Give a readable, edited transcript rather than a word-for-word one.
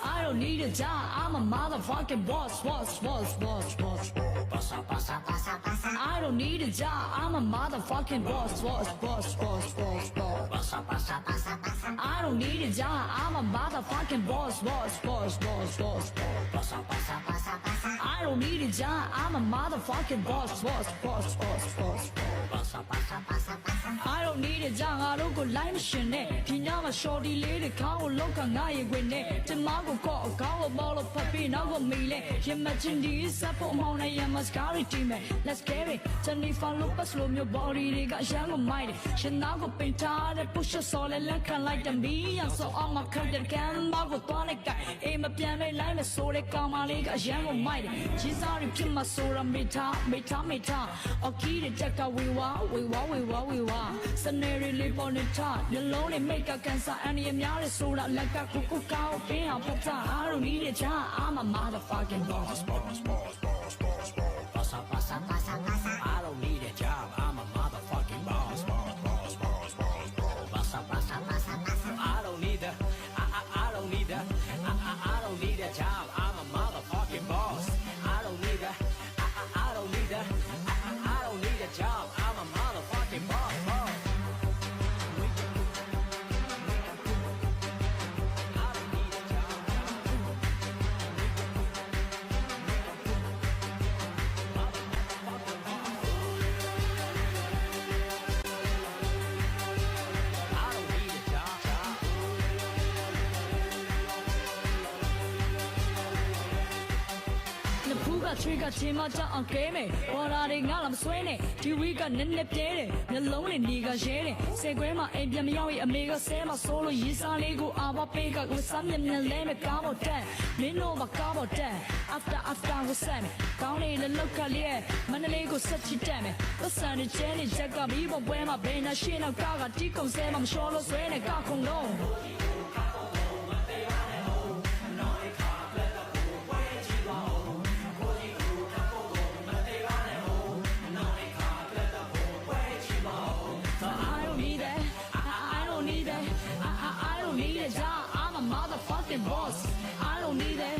I don't need a job, I'm a motherfucking boss. I don't need a job, I'm a motherfucking boss. I don't need a job, I'm a motherfucking boss. I don't need a job, I'm a motherfucking boss. I don't need a job, I don't go line machine. Pinama shorty lady, cow look and I win it. Tomago call, cow ball of puppy, now go meal. Imagine this up on I am a scary team. Let's get it. Johnny follow us, slow your body, they got young mighty. She now go paint tired, push a solid like me. I'm so on my curtain can marvel tonic guy. Aim a piano line, a soul, come on, like a young mighty. She's already kill my soul, meta. Okay, the check out we want. Scenario live on the top. You lonely make a cancer and you're not so like a cuckoo cow. I don't need a job, I'm a motherfucking boss. I don't need a job, I'm a motherfucking boss. I don't need a job, I'm a motherfucking boss. I don't need a job, I'm a motherfucking boss. Trigger team out on game, or are they not? I'm swinging. Do we got Nene Pay? The lonely nigga shading. Say grandma, and Yami, amiga, say my solo, yes, I go our bigger with something and name a cabo 10. We know my cabo 10. After was Sammy. County the local year, Manalego such a damn. The sun is Jenny, check up even when my brain, a sheen of Gaga, Tico, Sam, I'm sure, when I got home low. I don't need a job, I'm a motherfucking boss. I don't need it.